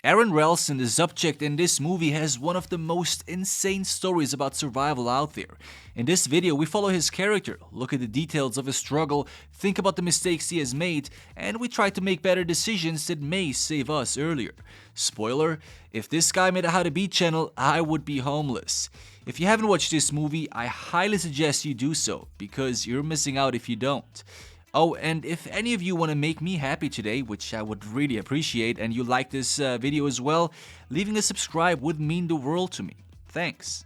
Aaron Ralston, the subject in this movie, has one of the most insane stories about survival out there. In this video, we follow his character, look at the details of his struggle, think about the mistakes he has made, and we try to make better decisions that may save us earlier. Spoiler, if this guy made a How to Beat channel, I would be homeless. If you haven't watched this movie, I highly suggest you do so, because you're missing out if you don't. Oh, and if any of you want to make me happy today, which I would really appreciate, and you like this video as well, leaving a subscribe would mean the world to me. Thanks.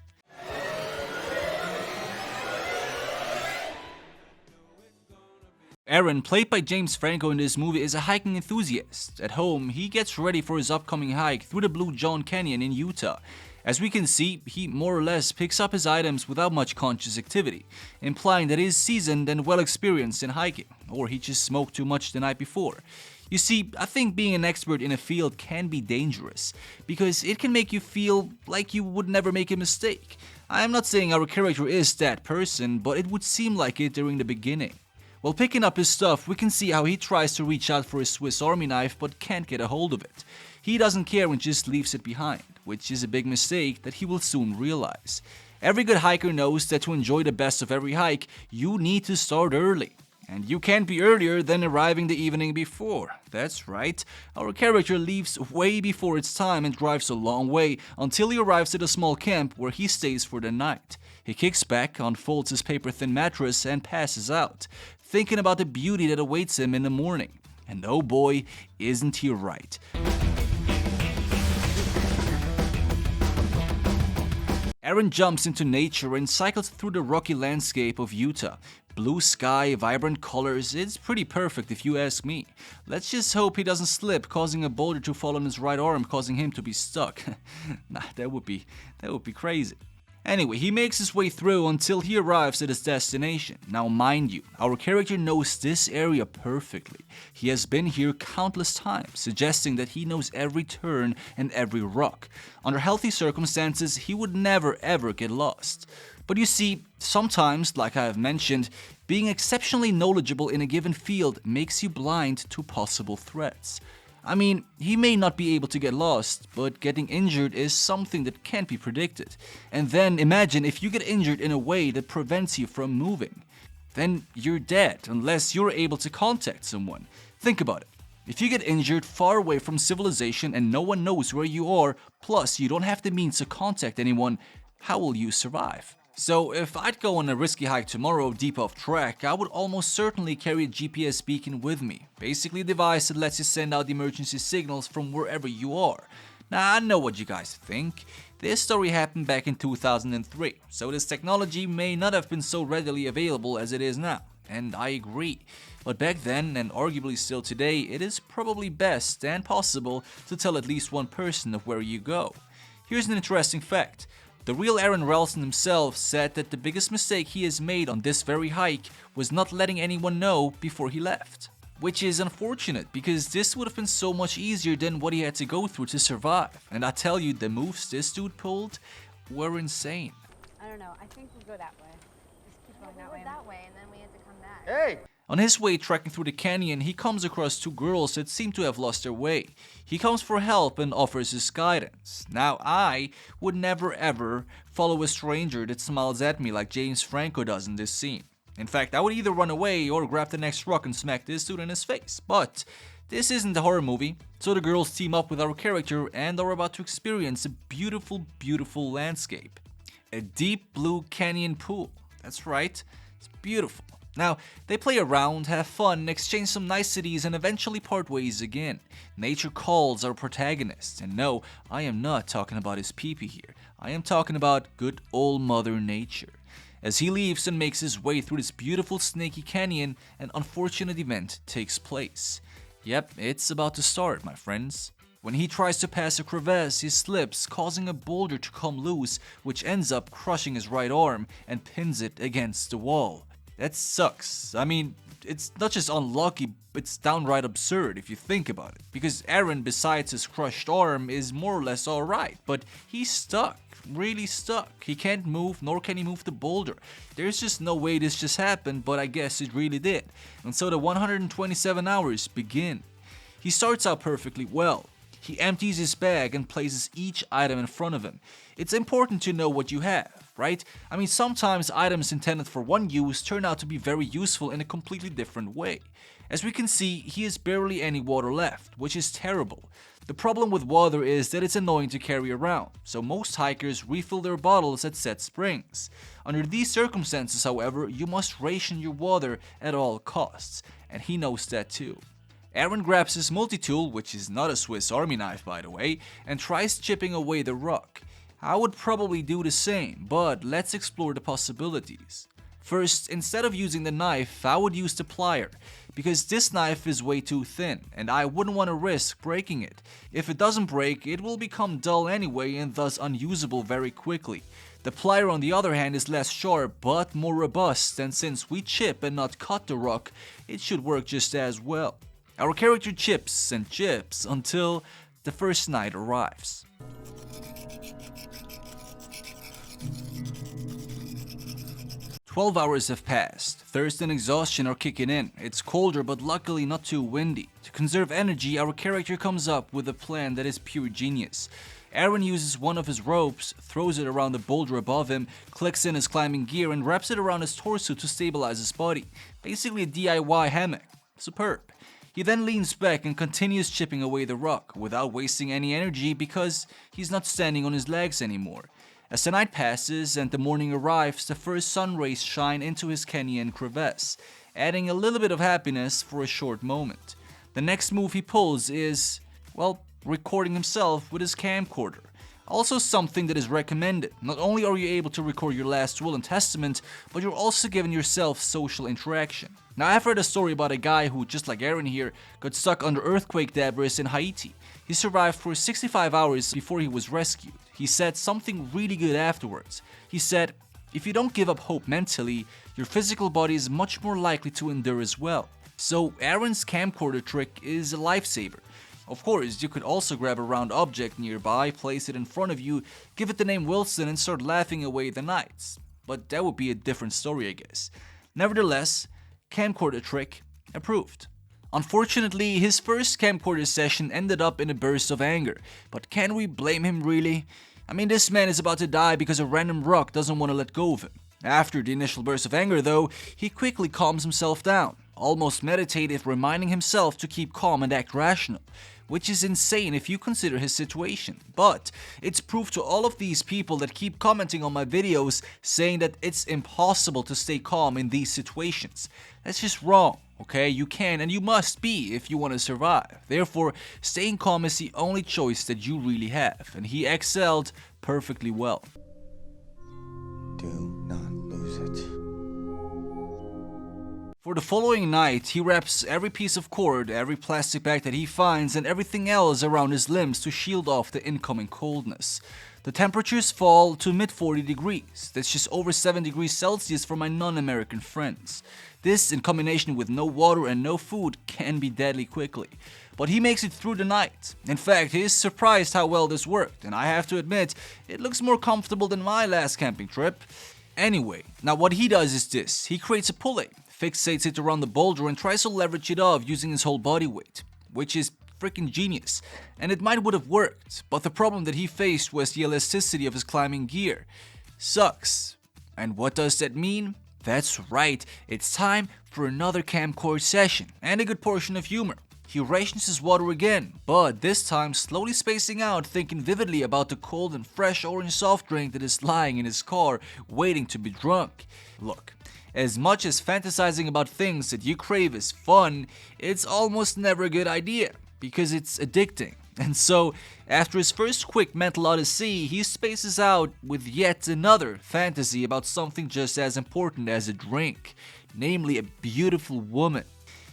Aaron, played by James Franco in this movie, is a hiking enthusiast. At home, he gets ready for his upcoming hike through the Blue John Canyon in Utah. As we can see, he more or less picks up his items without much conscious activity, implying that he is seasoned and well experienced in hiking, or he just smoked too much the night before. You see, I think being an expert in a field can be dangerous, because it can make you feel like you would never make a mistake. I am not saying our character is that person, but it would seem like it during the beginning. While picking up his stuff, we can see how he tries to reach out for his Swiss Army knife but can't get a hold of it. He doesn't care and just leaves it behind, which is a big mistake that he will soon realize. Every good hiker knows that to enjoy the best of every hike, you need to start early. And you can't be earlier than arriving the evening before. That's right, our character leaves way before its time and drives a long way until he arrives at a small camp where he stays for the night. He kicks back, unfolds his paper-thin mattress and passes out, thinking about the beauty that awaits him in the morning. And oh boy, isn't he right. Aaron jumps into nature and cycles through the rocky landscape of Utah. Blue sky, vibrant colors, it's pretty perfect if you ask me. Let's just hope he doesn't slip, causing a boulder to fall on his right arm, causing him to be stuck. Nah, that would be crazy. Anyway, he makes his way through until he arrives at his destination. Now mind you, our character knows this area perfectly. He has been here countless times, suggesting that he knows every turn and every rock. Under healthy circumstances, he would never ever get lost. But you see, sometimes, like I have mentioned, being exceptionally knowledgeable in a given field makes you blind to possible threats. I mean, he may not be able to get lost, but getting injured is something that can't be predicted. And then imagine if you get injured in a way that prevents you from moving. Then you're dead unless you're able to contact someone. Think about it. If you get injured far away from civilization and no one knows where you are, plus you don't have the means to contact anyone, how will you survive? So if I'd go on a risky hike tomorrow deep off track, I would almost certainly carry a GPS beacon with me. Basically a device that lets you send out emergency signals from wherever you are. Now I know what you guys think. This story happened back in 2003, so this technology may not have been so readily available as it is now. And I agree. But back then, and arguably still today, it is probably best and possible to tell at least one person of where you go. Here's an interesting fact. The real Aaron Ralston himself said that the biggest mistake he has made on this very hike was not letting anyone know before he left. Which is unfortunate, because this would have been so much easier than what he had to go through to survive. And I tell you, the moves this dude pulled were insane. I don't know, I think we go that way. Just keep going that way. That way, and then we had to come back. Hey! On his way trekking through the canyon, he comes across two girls that seem to have lost their way. He comes for help and offers his guidance. Now I would never ever follow a stranger that smiles at me like James Franco does in this scene. In fact, I would either run away or grab the next rock and smack this dude in his face. But this isn't a horror movie, so the girls team up with our character and are about to experience a beautiful, beautiful landscape. A deep blue canyon pool. That's right, it's beautiful. Now, they play around, have fun, exchange some niceties, and eventually part ways again. Nature calls our protagonist, and no, I am not talking about his pee-pee here. I am talking about good old Mother Nature. As he leaves and makes his way through this beautiful snaky canyon, an unfortunate event takes place. Yep, it's about to start, my friends. When he tries to pass a crevasse, he slips, causing a boulder to come loose, which ends up crushing his right arm and pins it against the wall. That sucks. I mean, it's not just unlucky, it's downright absurd if you think about it. Because Aaron, besides his crushed arm, is more or less alright, but he's stuck, really stuck. He can't move, nor can he move the boulder. There's just no way this just happened, but I guess it really did. And so the 127 hours begin. He starts out perfectly well. He empties his bag and places each item in front of him. It's important to know what you have, right? I mean, sometimes items intended for one use turn out to be very useful in a completely different way. As we can see, he has barely any water left, which is terrible. The problem with water is that it's annoying to carry around, so most hikers refill their bottles at set springs. Under these circumstances, however, you must ration your water at all costs, and he knows that too. Aaron grabs his multi-tool, which is not a Swiss Army knife by the way, and tries chipping away the rock. I would probably do the same, but let's explore the possibilities. First, instead of using the knife, I would use the plier, because this knife is way too thin, and I wouldn't want to risk breaking it. If it doesn't break, it will become dull anyway and thus unusable very quickly. The plier on the other hand is less sharp, but more robust, and since we chip and not cut the rock, it should work just as well. Our character chips and chips until the first night arrives. "12 hours have passed. Thirst and exhaustion are kicking in. It's colder but luckily not too windy. To conserve energy, our character comes up with a plan that is pure genius. Aaron uses one of his ropes, throws it around the boulder above him, clicks in his climbing gear and wraps it around his torso to stabilize his body. Basically a DIY hammock. Superb. He then leans back and continues chipping away the rock without wasting any energy because he's not standing on his legs anymore. As the night passes and the morning arrives, the first sun rays shine into his canyon crevasse, adding a little bit of happiness for a short moment. The next move he pulls is, well, recording himself with his camcorder. Also something that is recommended. Not only are you able to record your last will and testament, but you're also giving yourself social interaction. Now, I've heard a story about a guy who, just like Aaron here, got stuck under earthquake debris in Haiti. He survived for 65 hours before he was rescued. He said something really good afterwards. He said, "If you don't give up hope mentally, your physical body is much more likely to endure as well." So Aaron's camcorder trick is a lifesaver. Of course, you could also grab a round object nearby, place it in front of you, give it the name Wilson and start laughing away the nights. But that would be a different story, I guess. Nevertheless, camcorder trick approved. Unfortunately, his first camcorder session ended up in a burst of anger. But can we blame him really? I mean, this man is about to die because a random rock doesn't want to let go of him. After the initial burst of anger though, he quickly calms himself down, almost meditative, reminding himself to keep calm and act rational. Which is insane if you consider his situation. But it's proof to all of these people that keep commenting on my videos saying that it's impossible to stay calm in these situations. That's just wrong, okay? You can and you must be if you want to survive. Therefore, staying calm is the only choice that you really have, and he excelled perfectly well. Do not lose it. For the following night, he wraps every piece of cord, every plastic bag that he finds, and everything else around his limbs to shield off the incoming coldness. The temperatures fall to mid-40 degrees. That's just over 7 degrees Celsius for my non-American friends. This, in combination with no water and no food, can be deadly quickly. But he makes it through the night. In fact, he is surprised how well this worked, and I have to admit, it looks more comfortable than my last camping trip. Anyway, now what he does is this. He creates a pulley, fixates it around the boulder and tries to leverage it off using his whole body weight, which is freaking genius. And it might would have worked, but the problem that he faced was the elasticity of his climbing gear. Sucks. And what does that mean? That's right, it's time for another camcorder session and a good portion of humor. He rations his water again, but this time slowly spacing out, thinking vividly about the cold and fresh orange soft drink that is lying in his car, waiting to be drunk. Look, as much as fantasizing about things that you crave is fun, it's almost never a good idea, because it's addicting. And so, after his first quick mental odyssey, he spaces out with yet another fantasy about something just as important as a drink, namely a beautiful woman.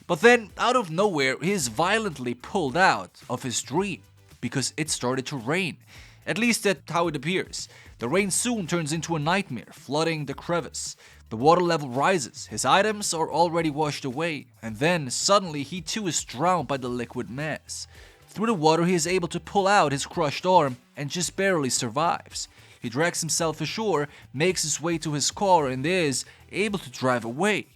But then, out of nowhere, he is violently pulled out of his dream, because it started to rain. At least that's how it appears. The rain soon turns into a nightmare, flooding the crevice. The water level rises, his items are already washed away, and then, suddenly, he too is drowned by the liquid mass. Through the water, he is able to pull out his crushed arm, and just barely survives. He drags himself ashore, makes his way to his car, and is able to drive away.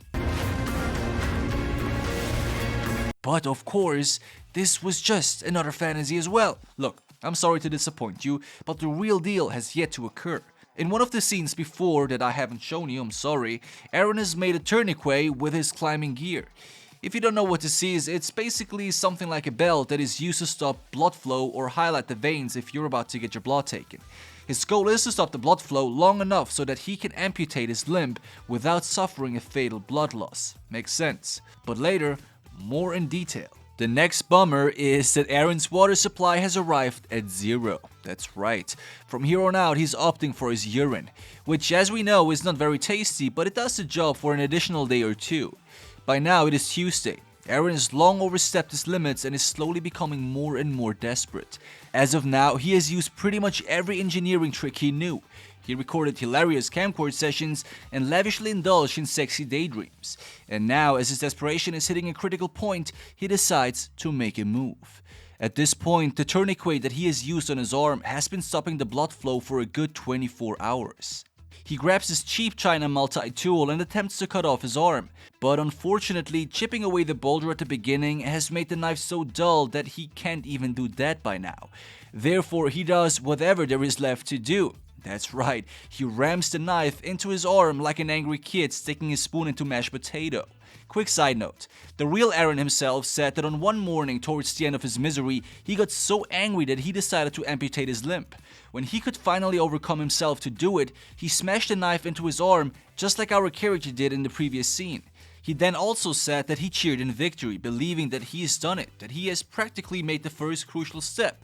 But of course, this was just another fantasy as well. Look, I'm sorry to disappoint you, but the real deal has yet to occur. In one of the scenes before that I haven't shown you, I'm sorry, Eren has made a tourniquet with his climbing gear. If you don't know what this is, it's basically something like a belt that is used to stop blood flow or highlight the veins if you're about to get your blood taken. His goal is to stop the blood flow long enough so that he can amputate his limb without suffering a fatal blood loss. Makes sense. But later, more in detail. The next bummer is that Eren's water supply has arrived at 0. That's right. From here on out, he's opting for his urine, which as we know is not very tasty, but it does the job for an additional day or two. By now it is Tuesday. Eren has long overstepped his limits and is slowly becoming more and more desperate. As of now, he has used pretty much every engineering trick he knew. He recorded hilarious camcorder sessions and lavishly indulged in sexy daydreams. And now, as his desperation is hitting a critical point, he decides to make a move. At this point, the tourniquet that he has used on his arm has been stopping the blood flow for a good 24 hours. He grabs his cheap China multi-tool and attempts to cut off his arm, but unfortunately, chipping away the boulder at the beginning has made the knife so dull that he can't even do that by now. Therefore, he does whatever there is left to do. That's right, he rams the knife into his arm like an angry kid sticking his spoon into mashed potato. Quick side note, the real Eren himself said that on one morning towards the end of his misery, he got so angry that he decided to amputate his limb. When he could finally overcome himself to do it, he smashed the knife into his arm just like our character did in the previous scene. He then also said that he cheered in victory, believing that he has done it, that he has practically made the first crucial step,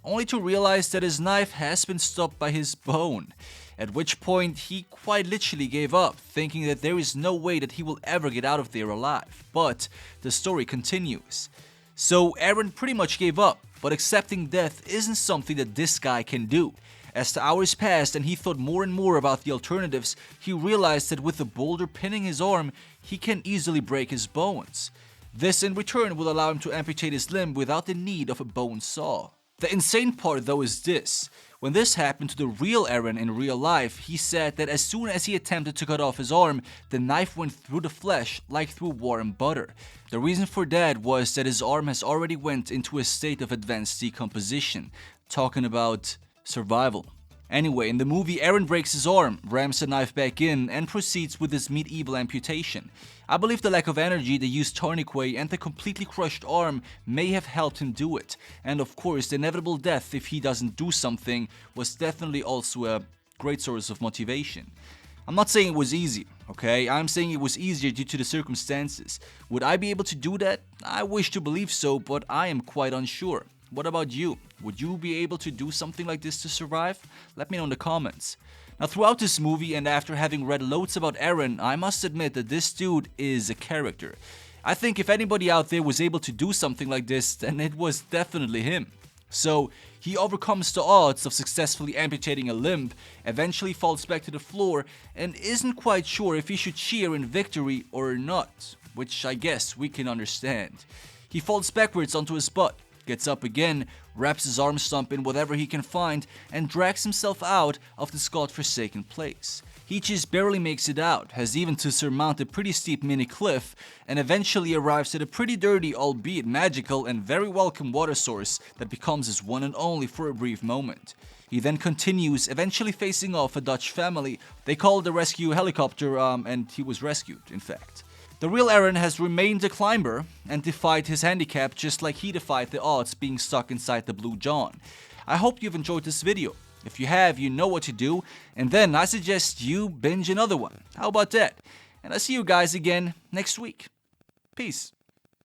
only to realize that his knife has been stopped by his bone. At which point, he quite literally gave up, thinking that there is no way that he will ever get out of there alive. But the story continues. So Eren pretty much gave up, but accepting death isn't something that this guy can do. As the hours passed and he thought more and more about the alternatives, he realized that with the boulder pinning his arm, he can easily break his bones. This in return will allow him to amputate his limb without the need of a bone saw. The insane part though is this. When this happened to the real Eren in real life, he said that as soon as he attempted to cut off his arm, the knife went through the flesh like through warm butter. The reason for that was that his arm has already went into a state of advanced decomposition. Talking about survival. Anyway, in the movie, Eren breaks his arm, rams the knife back in, and proceeds with his medieval amputation. I believe the lack of energy, the used tourniquet, and the completely crushed arm may have helped him do it. And of course, the inevitable death if he doesn't do something was definitely also a great source of motivation. I'm not saying it was easy, okay? I'm saying it was easier due to the circumstances. Would I be able to do that? I wish to believe so, but I am quite unsure. What about you? Would you be able to do something like this to survive? Let me know in the comments. Now throughout this movie and after having read loads about Eren, I must admit that this dude is a character. I think if anybody out there was able to do something like this, then it was definitely him. So he overcomes the odds of successfully amputating a limb, eventually falls back to the floor, and isn't quite sure if he should cheer in victory or not, which I guess we can understand. He falls backwards onto his butt, gets up again, wraps his arm stump in whatever he can find, and drags himself out of this godforsaken place. He just barely makes it out, has even to surmount a pretty steep mini cliff, and eventually arrives at a pretty dirty, albeit magical and very welcome water source that becomes his one and only for a brief moment. He then continues, eventually facing off a Dutch family. They called the rescue helicopter, and he was rescued, in fact. The real Eren has remained a climber and defied his handicap just like he defied the odds being stuck inside the Blue John. I hope you've enjoyed this video. If you have, you know what to do, and then I suggest you binge another one. How about that? And I'll see you guys again next week. Peace.